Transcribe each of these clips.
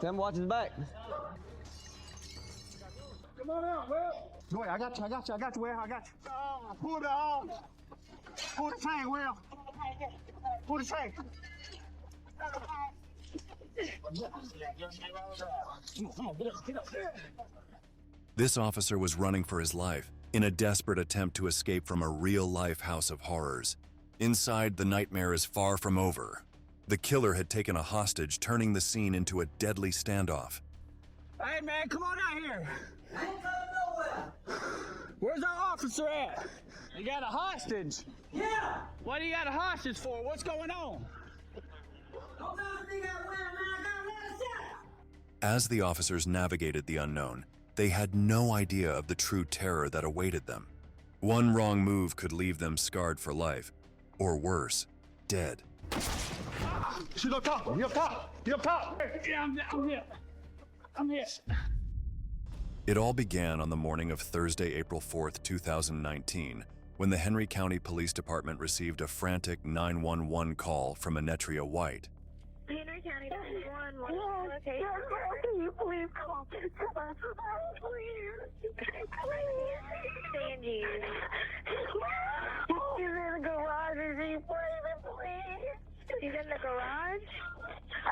Tell him watch his back. Come on out, Will. Go ahead, I got you, Will, I got you. Pull the chain, Will. Pull the chain. This officer was running for his life in a desperate attempt to escape from a real-life house of horrors. Inside, the nightmare is far from over. The killer had taken a hostage, turning the scene into a deadly standoff. Hey man, come on out here. I ain't coming nowhere. Where's our officer at? You got a hostage? Yeah. What do you got a hostage for? What's going on? As the officers navigated the unknown, they had no idea of the true terror that awaited them. One wrong move could leave them scarred for life, or worse, dead. She's up top. You up top. You up top. Yeah, I'm here. I'm here. It all began on the morning of Thursday, April 4th, 2019, when the Henry County Police Department received a frantic 911 call from Anetria White. Henry County 911 location. Can you please call? Please. Stand you. He's in the garage. Is he breathing, please? He's in the garage?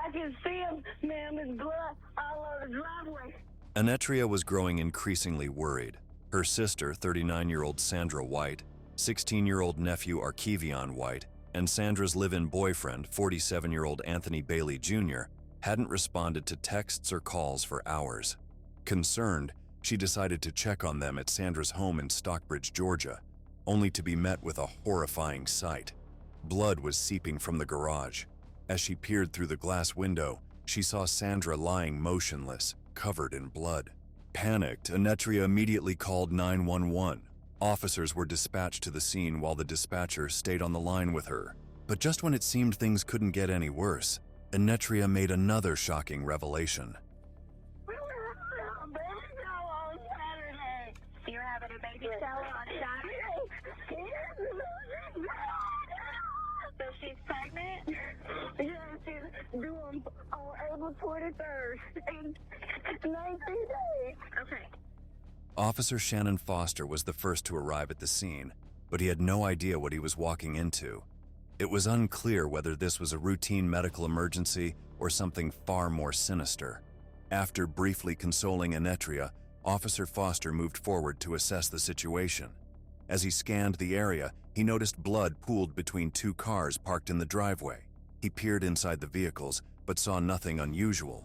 I can see him, ma'am. His blood all over the driveway. Anetria was growing increasingly worried. Her sister, 39-year-old Sandra White, 16-year-old nephew Arkevion White, and Sandra's live-in boyfriend, 47-year-old Anthony Bailey Jr., hadn't responded to texts or calls for hours. Concerned, she decided to check on them at Sandra's home in Stockbridge, Georgia, only to be met with a horrifying sight. Blood was seeping from the garage. As she peered through the glass window, she saw Sandra lying motionless, covered in blood. Panicked, Anetria immediately called 911. Officers were dispatched to the scene while the dispatcher stayed on the line with her. But just when it seemed things couldn't get any worse, Anetria made another shocking revelation. You're having a baby shower on Saturday? So she's pregnant? Yeah, she's due on April 23rd in 19 days. Okay. Officer Shannon Foster was the first to arrive at the scene, but he had no idea what he was walking into. It was unclear whether this was a routine medical emergency or something far more sinister. After briefly consoling Anetria, Officer Foster moved forward to assess the situation. As he scanned the area, he noticed blood pooled between two cars parked in the driveway. He peered inside the vehicles, but saw nothing unusual.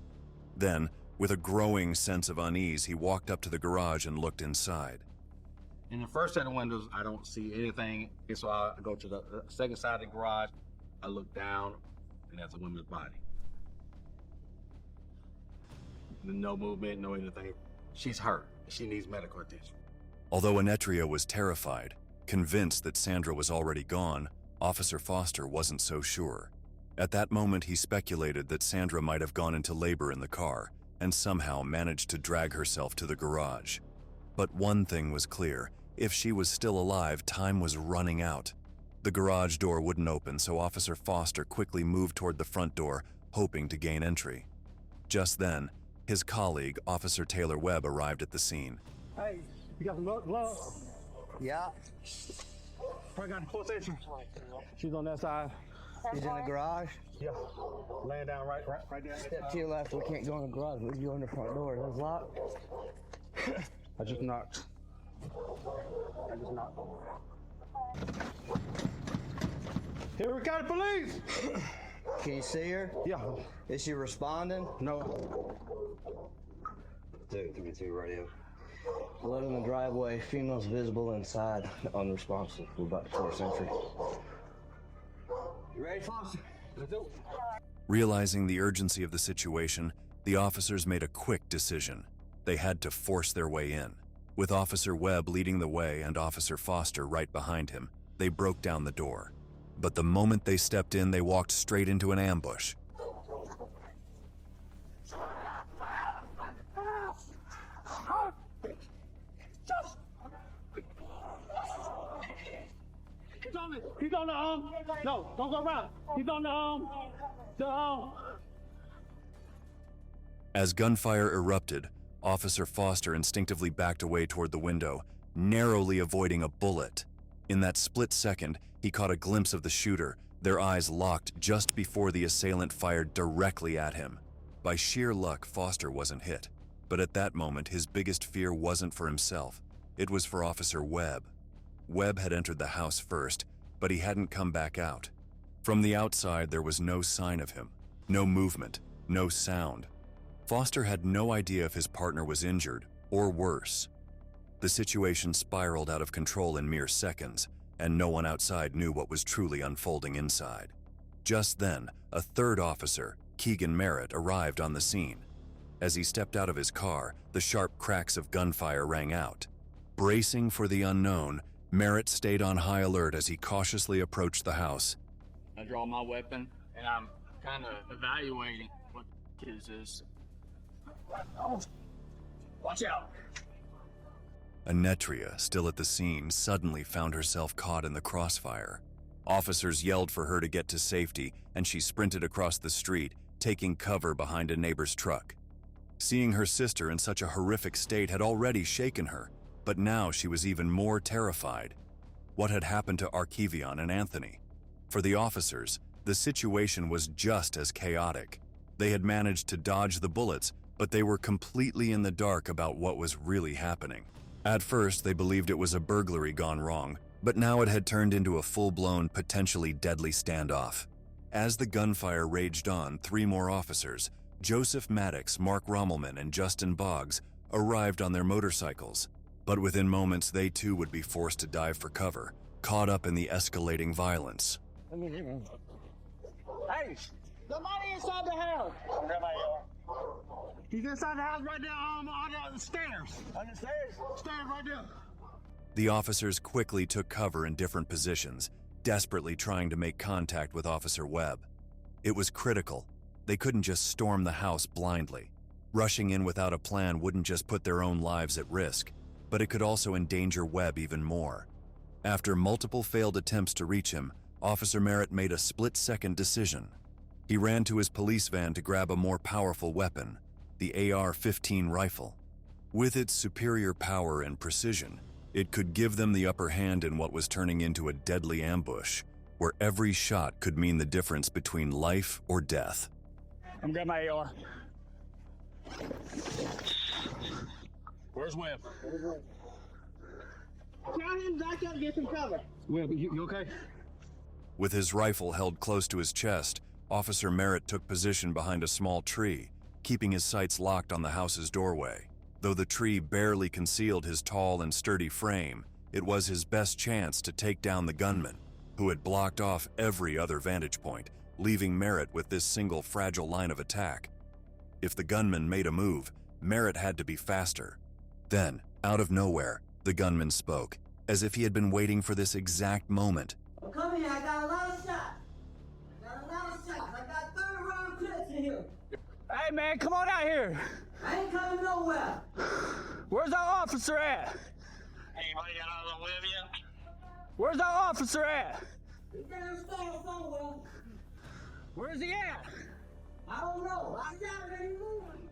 Then, with a growing sense of unease, he walked up to the garage and looked inside. In the first set of windows, I don't see anything. Okay, so I go to the second side of the garage. I look down, and that's a woman's body. No movement, no anything. She's hurt. She needs medical attention. Although Anetria was terrified, convinced that Sandra was already gone, Officer Foster wasn't so sure. At that moment, he speculated that Sandra might have gone into labor in the car and somehow managed to drag herself to the garage. But one thing was clear: if she was still alive, time was running out. The garage door wouldn't open, so Officer Foster quickly moved toward the front door, hoping to gain entry. Just then, his colleague, Officer Taylor Webb, arrived at the scene. Hey, you got some gloves? Yeah. I got a close entry. She's on that side. He's in the garage. Yeah, laying down right there. Step to your left. We can't go in the garage. We can go in the front door. It's locked. I just knocked. Here we got the police! Can you see her? Yeah. Is she responding? No. 232 radio. Blood in the driveway. Females visible inside. Unresponsive. We're about to force entry. You ready, Foster? Let's do it. Realizing the urgency of the situation, the officers made a quick decision. They had to force their way in. With Officer Webb leading the way and Officer Foster right behind him, they broke down the door. But the moment they stepped in, they walked straight into an ambush. He's on the arm. No, don't go around. He's on the arm. The arm. As gunfire erupted, Officer Foster instinctively backed away toward the window, narrowly avoiding a bullet. In that split second, he caught a glimpse of the shooter, their eyes locked just before the assailant fired directly at him. By sheer luck, Foster wasn't hit, but at that moment, his biggest fear wasn't for himself. It was for Officer Webb. Webb had entered the house first, but he hadn't come back out. From the outside, there was no sign of him, no movement, no sound. Foster had no idea if his partner was injured, or worse. The situation spiraled out of control in mere seconds, and no one outside knew what was truly unfolding inside. Just then, a third officer, Keegan Merritt, arrived on the scene. As he stepped out of his car, the sharp cracks of gunfire rang out. Bracing for the unknown, Merritt stayed on high alert as he cautiously approached the house. I draw my weapon, and I'm kind of evaluating what this is. Oh, watch out. Anetria, still at the scene, suddenly found herself caught in the crossfire. Officers yelled for her to get to safety, and she sprinted across the street, taking cover behind a neighbor's truck. Seeing her sister in such a horrific state had already shaken her, but now she was even more terrified. What had happened to Arkevion and Anthony? For the officers, the situation was just as chaotic. They had managed to dodge the bullets, but they were completely in the dark about what was really happening. At first, they believed it was a burglary gone wrong, but now it had turned into a full-blown, potentially deadly standoff. As the gunfire raged on, 3 more officers, Joseph Maddox, Mark Rommelman, and Justin Boggs, arrived on their motorcycles. But within moments, they too would be forced to dive for cover, caught up in the escalating violence. Hey, somebody inside the house. He's inside the house right now on the stairs. On the stairs? Stairs right there. The officers quickly took cover in different positions, desperately trying to make contact with Officer Webb. It was critical. They couldn't just storm the house blindly. Rushing in without a plan wouldn't just put their own lives at risk, but it could also endanger Webb even more. After multiple failed attempts to reach him, Officer Merritt made a split-second decision. He ran to his police van to grab a more powerful weapon, the AR-15 rifle. With its superior power and precision, it could give them the upper hand in what was turning into a deadly ambush, where every shot could mean the difference between life or death. I'm grabbing my AR. Where's Webb? Tell him back up, get some cover. Webb, you okay? With his rifle held close to his chest, Officer Merritt took position behind a small tree, keeping his sights locked on the house's doorway. Though the tree barely concealed his tall and sturdy frame, it was his best chance to take down the gunman, who had blocked off every other vantage point, leaving Merritt with this single fragile line of attack. If the gunman made a move, Merritt had to be faster. Then, out of nowhere, the gunman spoke, as if he had been waiting for this exact moment. Come here, I got a lot of shots. I got 30 round clips in here. Hey, man, come on out here. I ain't coming nowhere. Where's our officer at? Anybody got all the web yet? Where's our officer at? He's downstairs somewhere. Where's he at? I don't know. I shot him moving.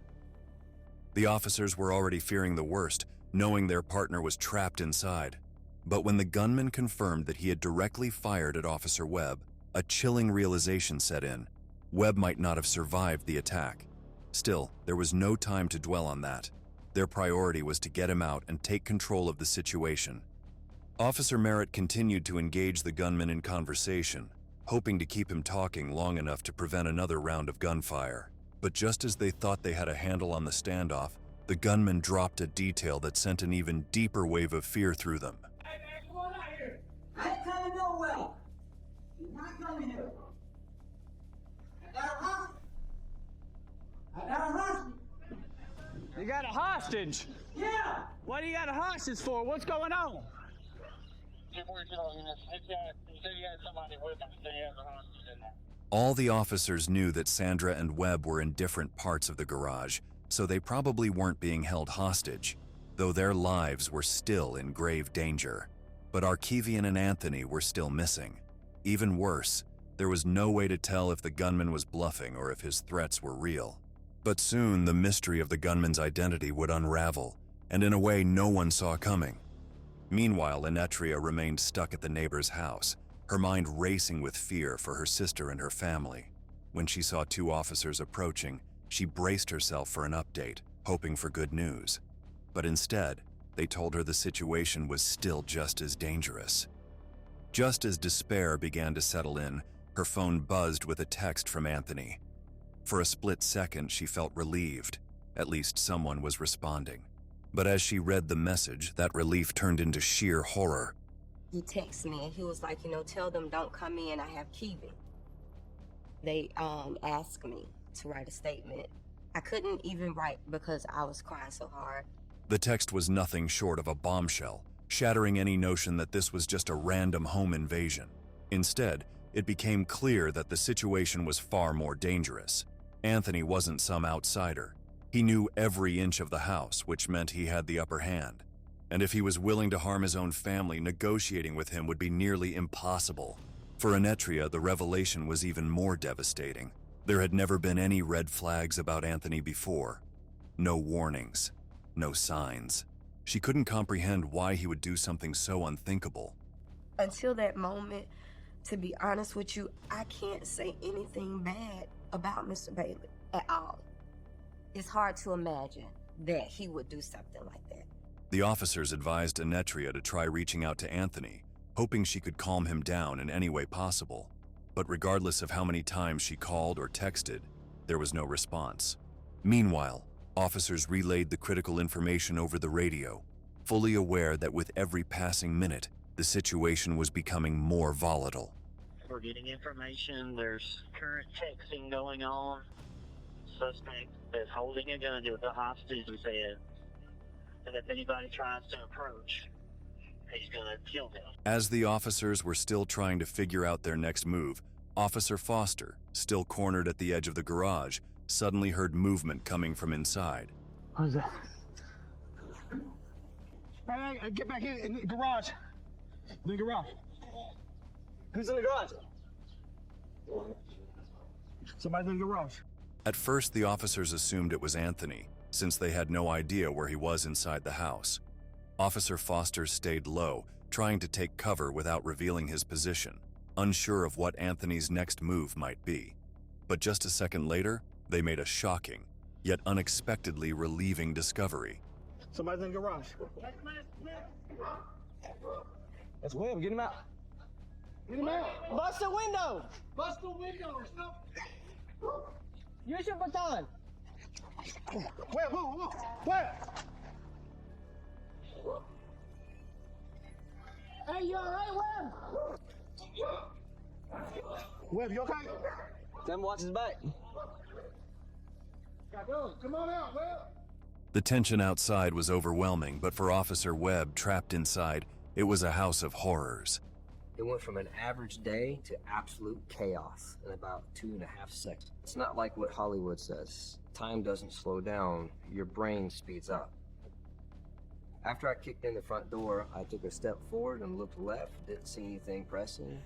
The officers were already fearing the worst, knowing their partner was trapped inside. But when the gunman confirmed that he had directly fired at Officer Webb, a chilling realization set in. Webb might not have survived the attack. Still, there was no time to dwell on that. Their priority was to get him out and take control of the situation. Officer Merritt continued to engage the gunman in conversation, hoping to keep him talking long enough to prevent another round of gunfire. But just as they thought they had a handle on the standoff, the gunman dropped a detail that sent an even deeper wave of fear through them. Hey, man, come on out here. I ain't coming nowhere. You're not coming here. I got a hostage. You got a hostage? Yeah. What do you got a hostage for? What's going on? He said he had somebody with him, so he has a hostage in there. All the officers knew that Sandra and Webb were in different parts of the garage, so they probably weren't being held hostage, though their lives were still in grave danger. But Arkevion and Anthony were still missing. Even worse, there was no way to tell if the gunman was bluffing or if his threats were real. But soon the mystery of the gunman's identity would unravel, and in a way no one saw coming. Meanwhile, Enetria remained stuck at the neighbor's house, her mind racing with fear for her sister and her family. When she saw two officers approaching, she braced herself for an update, hoping for good news. But instead, they told her the situation was still just as dangerous. Just as despair began to settle in, her phone buzzed with a text from Anthony. For a split second, she felt relieved. At least someone was responding. But as she read the message, that relief turned into sheer horror. He texted me and he was like, tell them don't come in, I have Kiwi. They asked me to write a statement. I couldn't even write because I was crying so hard. The text was nothing short of a bombshell, shattering any notion that this was just a random home invasion. Instead, it became clear that the situation was far more dangerous. Anthony wasn't some outsider. He knew every inch of the house, which meant he had the upper hand. And if he was willing to harm his own family, negotiating with him would be nearly impossible. For Enetria, the revelation was even more devastating. There had never been any red flags about Anthony before. No warnings, no signs. She couldn't comprehend why he would do something so unthinkable. Until that moment, to be honest with you, I can't say anything bad about Mr. Bailey at all. It's hard to imagine that he would do something like that. The officers advised Enetria to try reaching out to Anthony, hoping she could calm him down in any way possible. But regardless of how many times she called or texted, there was no response. Meanwhile, officers relayed the critical information over the radio, fully aware that with every passing minute, the situation was becoming more volatile. We're getting information. There's current texting going on. Suspect is holding a gun to the hostage, he said. And if anybody tries to approach, he's gonna kill them. As the officers were still trying to figure out their next move, Officer Foster, still cornered at the edge of the garage, suddenly heard movement coming from inside. What is that? Hey, get back in the garage. In the garage. Who's in the garage? Somebody's in the garage. At first, the officers assumed it was Anthony, since they had no idea where he was inside the house. Officer Foster stayed low, trying to take cover without revealing his position, unsure of what Anthony's next move might be. But just a second later, they made a shocking, yet unexpectedly relieving discovery. Somebody's in the garage. That's Webb. Get him out. Get him out. Bust the window. Bust the window. Stop. Use your baton. Webb, who? Webb! Hey, you all right, Webb? Webb, you okay? Tell him to watch his back. Come on out, Webb. The tension outside was overwhelming, but for Officer Webb trapped inside, it was a house of horrors. It went from an average day to absolute chaos in about 2.5 seconds. It's not like what Hollywood says. Time doesn't slow down, your brain speeds up. After I kicked in the front door, I took a step forward and looked left, didn't see anything pressing.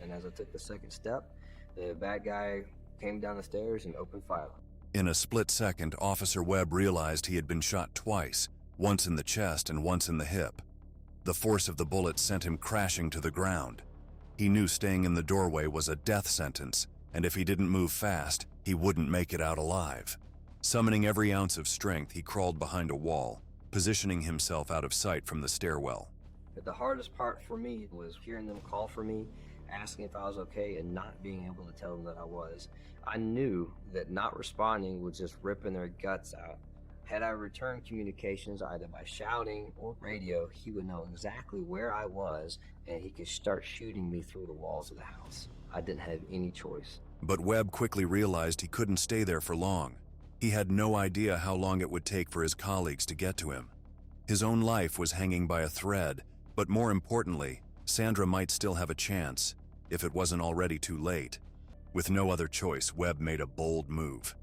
And as I took the second step, the bad guy came down the stairs and opened fire. In a split second, Officer Webb realized he had been shot twice, once in the chest and once in the hip. The force of the bullet sent him crashing to the ground. He knew staying in the doorway was a death sentence, and if he didn't move fast, he wouldn't make it out alive. Summoning every ounce of strength, he crawled behind a wall, positioning himself out of sight from the stairwell. But the hardest part for me was hearing them call for me, asking if I was okay, and not being able to tell them that I was. I knew that not responding was just ripping their guts out. Had I returned communications either by shouting or radio, he would know exactly where I was, and he could start shooting me through the walls of the house. I didn't have any choice. But Webb quickly realized he couldn't stay there for long. He had no idea how long it would take for his colleagues to get to him. His own life was hanging by a thread, but more importantly, Sandra might still have a chance, if it wasn't already too late. With no other choice, Webb made a bold move.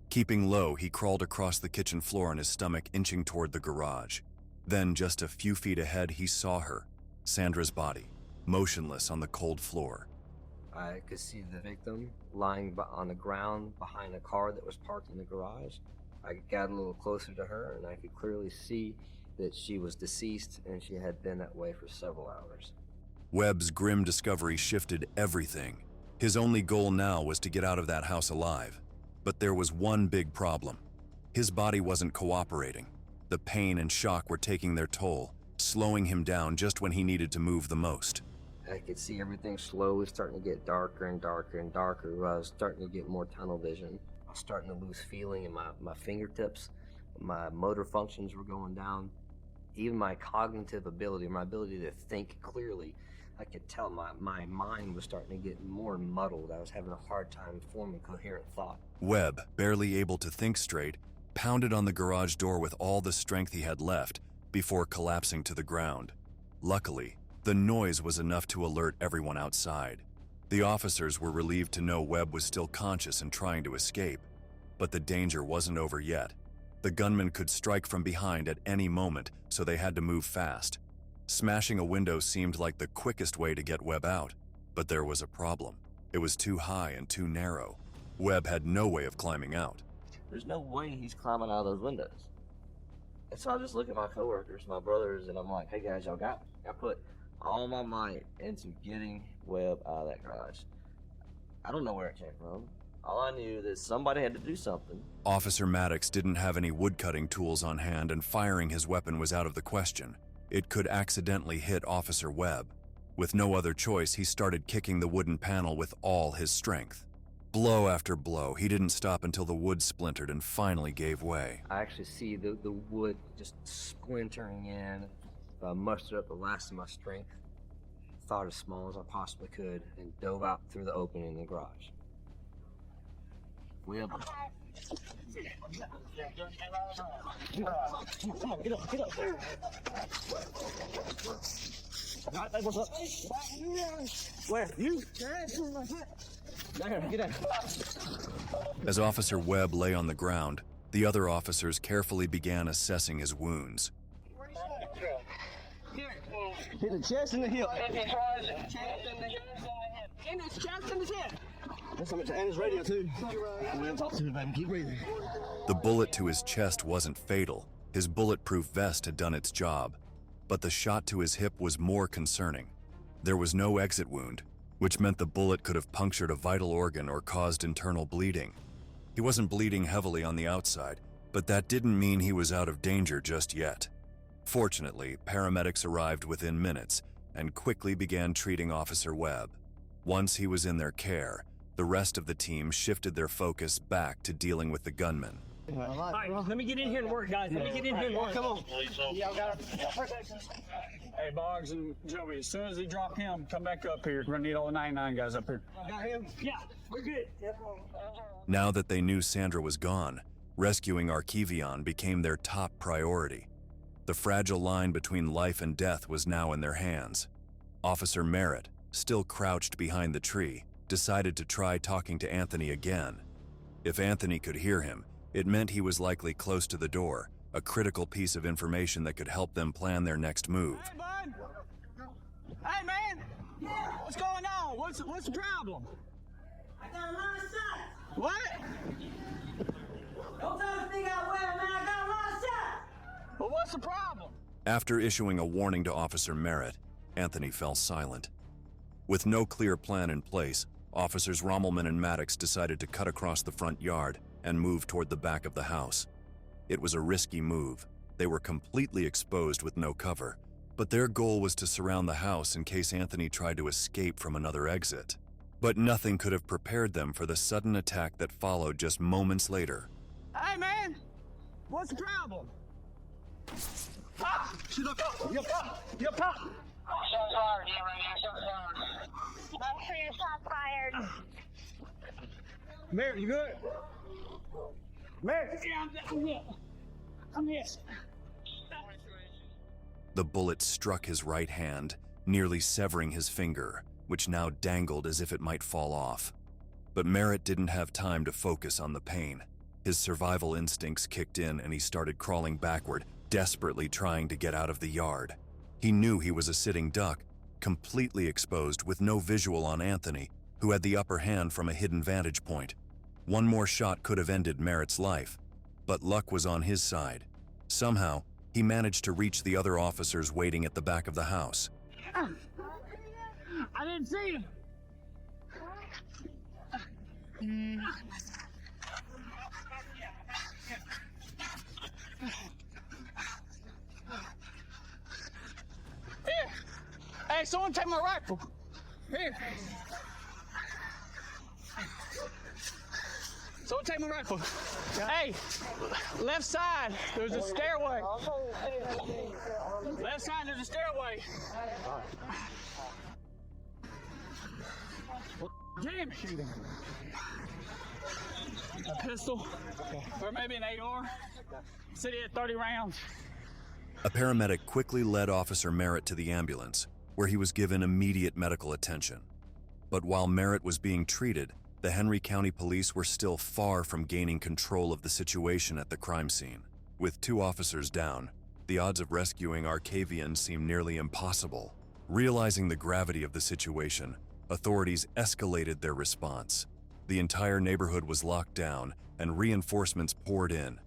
Keeping low, he crawled across the kitchen floor on his stomach, inching toward the garage. Then, just a few feet ahead, he saw her, Sandra's body, motionless on the cold floor. I could see the victim lying on the ground behind a car that was parked in the garage. I got a little closer to her, and I could clearly see that she was deceased, and she had been that way for several hours. Webb's grim discovery shifted everything. His only goal now was to get out of that house alive. But there was one big problem. His body wasn't cooperating. The pain and shock were taking their toll, slowing him down just when he needed to move the most. I could see everything slowly starting to get darker and darker and darker. I was starting to get more tunnel vision. I was starting to lose feeling in my fingertips. My motor functions were going down. Even my cognitive ability, my ability to think clearly, I could tell my mind was starting to get more muddled. I was having a hard time forming coherent thought. Webb, barely able to think straight, pounded on the garage door with all the strength he had left before collapsing to the ground. Luckily, the noise was enough to alert everyone outside. The officers were relieved to know Webb was still conscious and trying to escape. But the danger wasn't over yet. The gunman could strike from behind at any moment, so they had to move fast. Smashing a window seemed like the quickest way to get Webb out, but there was a problem. It was too high and too narrow. Webb had no way of climbing out. There's no way he's climbing out of those windows. And so I just look at my coworkers, my brothers, and I'm like, hey guys, y'all got me. I put all my might into getting Webb out of that garage. I don't know where it came from. All I knew that somebody had to do something. Officer Maddox didn't have any woodcutting tools on hand, and firing his weapon was out of the question. It could accidentally hit Officer Webb. With no other choice, he started kicking the wooden panel with all his strength. Blow after blow, he didn't stop until the wood splintered and finally gave way. I actually see the wood just splintering in. I mustered up the last of my strength, thought as small as I possibly could, and dove out through the opening in the garage. Webb. Come on, get up. What's up? Where? You? Get out. As Officer Webb lay on the ground, the other officers carefully began assessing his wounds. Hit the chest and the hip. In his chest and his head. That's how much, and his radio too. We'll talk to him, baby. Keep breathing. The bullet to his chest wasn't fatal. His bulletproof vest had done its job. But the shot to his hip was more concerning. There was no exit wound, which meant the bullet could have punctured a vital organ or caused internal bleeding. He wasn't bleeding heavily on the outside, but that didn't mean he was out of danger just yet. Fortunately, paramedics arrived within minutes and quickly began treating Officer Webb. Once he was in their care, the rest of the team shifted their focus back to dealing with the gunman. All right, let me get in here and work, guys. Let me get in here and work. Come on. Y'all got it. Hey, Boggs and Joey, as soon as they drop him, come back up here. We're going to need all the 99 guys up here. Got him? Yeah, we're good. Now that they knew Sandra was gone, rescuing Arkevion became their top priority. The fragile line between life and death was now in their hands. Officer Merritt, still crouched behind the tree, decided to try talking to Anthony again. If Anthony could hear him, it meant he was likely close to the door, a critical piece of information that could help them plan their next move. Hey, bud. Hey, man. What's going on? What's the problem? I got a lot of shots. What? Don't tell me I well, man. I got a lot of shots. Well, what's the problem? After issuing a warning to Officer Merritt, Anthony fell silent. With no clear plan in place, Officers Rommelman and Maddox decided to cut across the front yard and move toward the back of the house. It was a risky move. They were completely exposed with no cover, but their goal was to surround the house in case Anthony tried to escape from another exit. But nothing could have prepared them for the sudden attack that followed just moments later. Hey, man. What's the problem? Yep. Shots fired, yeah, right now, shots fired. Make sure your shots fired. Merritt, you good? Merritt. I'm here. The bullet struck his right hand, nearly severing his finger, which now dangled as if it might fall off. But Merritt didn't have time to focus on the pain. His survival instincts kicked in and he started crawling backward, desperately trying to get out of the yard. He knew he was a sitting duck, completely exposed with no visual on Anthony, who had the upper hand from a hidden vantage point. One more shot could have ended Merritt's life, but luck was on his side. Somehow, he managed to reach the other officers waiting at the back of the house. I didn't see him. Here. Hey, someone take my rifle. Here. Someone take my rifle. Hey, left side, there's a stairway. Left side, there's a stairway. Damn shooting. A pistol, or maybe an AR. Said he had 30 rounds. A paramedic quickly led Officer Merritt to the ambulance, where he was given immediate medical attention. But while Merritt was being treated, the Henry County Police were still far from gaining control of the situation at the crime scene. With 2 officers down, the odds of rescuing Arcavian seemed nearly impossible. Realizing the gravity of the situation, authorities escalated their response. The entire neighborhood was locked down and reinforcements poured in.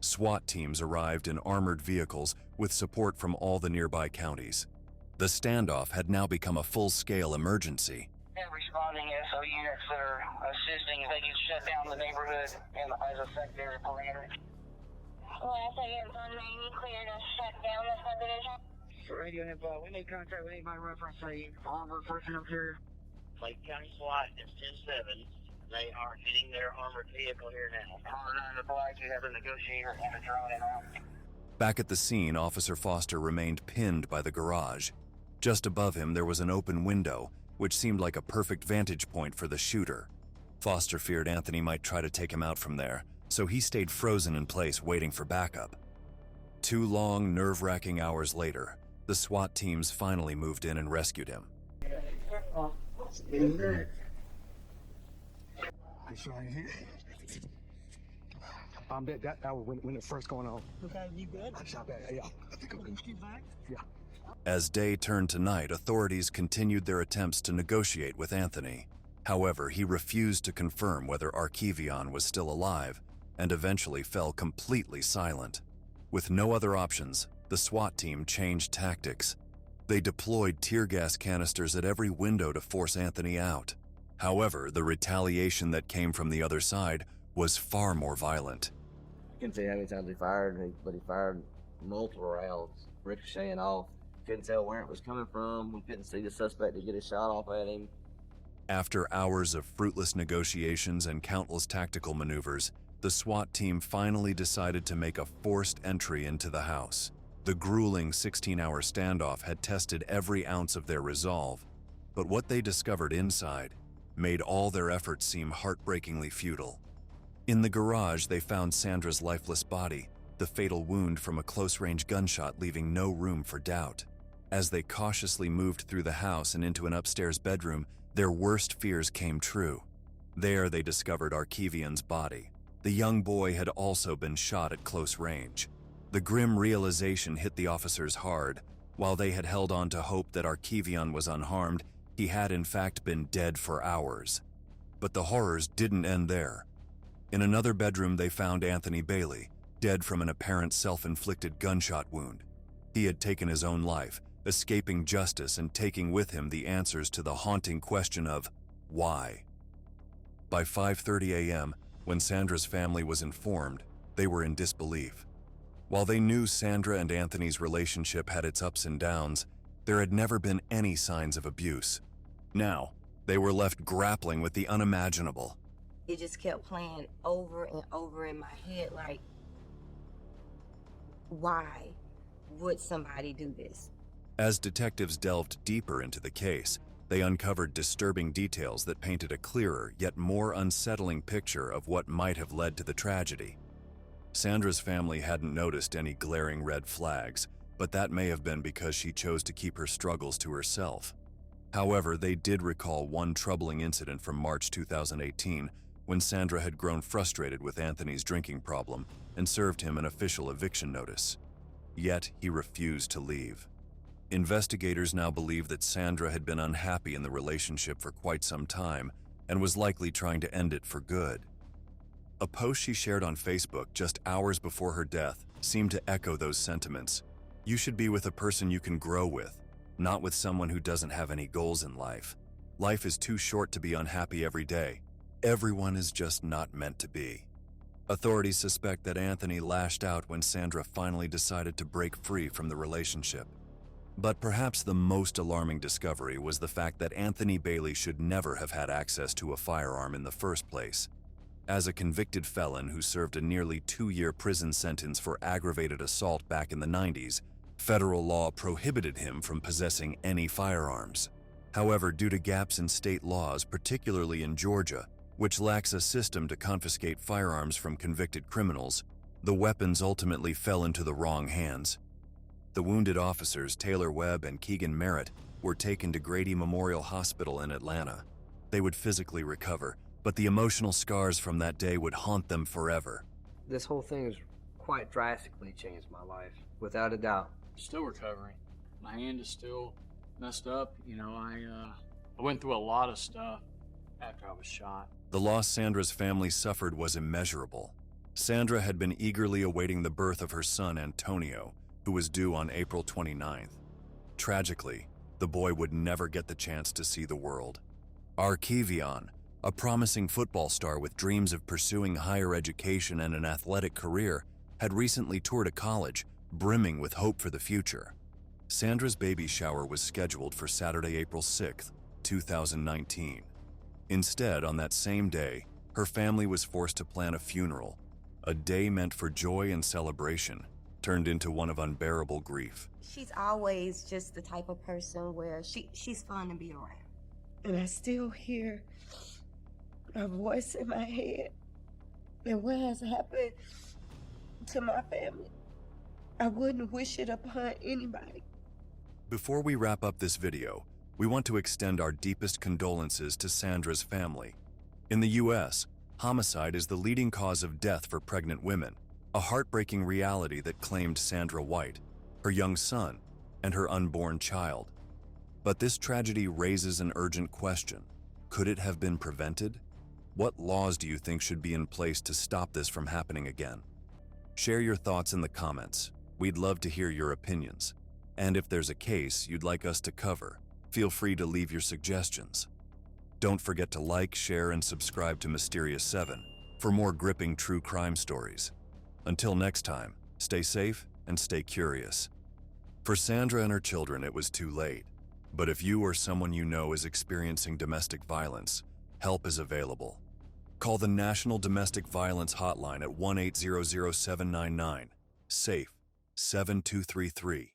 SWAT teams arrived in armored vehicles with support from all the nearby counties. The standoff had now become a full-scale emergency. And responding SO units that are assisting, they can shut down the neighborhood and as a secondary perimeter. Last units on main clear to shut down the subdivision. Radio info, we need contact with anybody referencing armored person up here. Lake County SWAT is 10-7. They are getting their armored vehicle here now. On the black, you have a negotiator and a drone in on. Back at the scene, Officer Foster remained pinned by the garage. Just above him, there was an open window, which seemed like a perfect vantage point for the shooter. Foster feared Anthony might try to take him out from there, so he stayed frozen in place waiting for backup. 2 long, nerve-wracking hours later, the SWAT teams finally moved in and rescued him. I'm dead. That was when it first going on. Okay, you good? I shot back. Yeah. I think I'm good. Back? Yeah. As day turned to night, authorities continued their attempts to negotiate with Anthony. However, he refused to confirm whether Arcavian was still alive and eventually fell completely silent. With no other options, the SWAT team changed tactics. They deployed tear gas canisters at every window to force Anthony out. However, the retaliation that came from the other side was far more violent. I couldn't tell you how many times he fired, but he fired multiple rounds, ricocheting off. Couldn't tell where it was coming from. We couldn't see the suspect to get a shot off at him. After hours of fruitless negotiations and countless tactical maneuvers, the SWAT team finally decided to make a forced entry into the house. The grueling 16-hour standoff had tested every ounce of their resolve, but what they discovered inside made all their efforts seem heartbreakingly futile. In the garage, they found Sandra's lifeless body, the fatal wound from a close-range gunshot leaving no room for doubt. As they cautiously moved through the house and into an upstairs bedroom, their worst fears came true. There they discovered Arcavian's body. The young boy had also been shot at close range. The grim realization hit the officers hard. While they had held on to hope that Arcavian was unharmed, he had in fact been dead for hours. But the horrors didn't end there. In another bedroom, they found Anthony Bailey, dead from an apparent self-inflicted gunshot wound. He had taken his own life, escaping justice and taking with him the answers to the haunting question of why. By 5:30 a.m., when Sandra's family was informed, they were in disbelief. While they knew Sandra and Anthony's relationship had its ups and downs, there had never been any signs of abuse. Now, they were left grappling with the unimaginable. It just kept playing over and over in my head, like, why would somebody do this? As detectives delved deeper into the case, they uncovered disturbing details that painted a clearer yet more unsettling picture of what might have led to the tragedy. Sandra's family hadn't noticed any glaring red flags, but that may have been because she chose to keep her struggles to herself. However, they did recall one troubling incident from March 2018 when Sandra had grown frustrated with Anthony's drinking problem and served him an official eviction notice. Yet he refused to leave. Investigators now believe that Sandra had been unhappy in the relationship for quite some time and was likely trying to end it for good. A post she shared on Facebook just hours before her death seemed to echo those sentiments. You should be with a person you can grow with, not with someone who doesn't have any goals in life. Life is too short to be unhappy every day. Everyone is just not meant to be. Authorities suspect that Anthony lashed out when Sandra finally decided to break free from the relationship. But perhaps the most alarming discovery was the fact that Anthony Bailey should never have had access to a firearm in the first place. As a convicted felon who served a nearly 2-year prison sentence for aggravated assault back in the 90s, federal law prohibited him from possessing any firearms. However, due to gaps in state laws, particularly in Georgia, which lacks a system to confiscate firearms from convicted criminals, the weapons ultimately fell into the wrong hands. The wounded officers, Taylor Webb and Keegan Merritt, were taken to Grady Memorial Hospital in Atlanta. They would physically recover, but the emotional scars from that day would haunt them forever. This whole thing has quite drastically changed my life, without a doubt. Still recovering. My hand is still messed up. You know, I went through a lot of stuff after I was shot. The loss Sandra's family suffered was immeasurable. Sandra had been eagerly awaiting the birth of her son, Antonio, who was due on April 29th. Tragically, the boy would never get the chance to see the world. Arkevion, a promising football star with dreams of pursuing higher education and an athletic career, had recently toured a college, brimming with hope for the future. Sandra's baby shower was scheduled for Saturday, April 6th, 2019. Instead, on that same day, her family was forced to plan a funeral. A day meant for joy and celebration turned into one of unbearable grief. She's always just the type of person where she's fun to be around. And I still hear a voice in my head. And what has happened to my family, I wouldn't wish it upon anybody. Before we wrap up this video, we want to extend our deepest condolences to Sandra's family. In the U.S., homicide is the leading cause of death for pregnant women, a heartbreaking reality that claimed Sandra White, her young son, and her unborn child. But this tragedy raises an urgent question. Could it have been prevented? What laws do you think should be in place to stop this from happening again? Share your thoughts in the comments. We'd love to hear your opinions. And if there's a case you'd like us to cover, feel free to leave your suggestions. Don't forget to like, share, and subscribe to Mysterious 7 for more gripping true crime stories. Until next time, stay safe and stay curious. For Sandra and her children, it was too late. But if you or someone you know is experiencing domestic violence, help is available. Call the National Domestic Violence Hotline at 1-800-799-SAFE 7233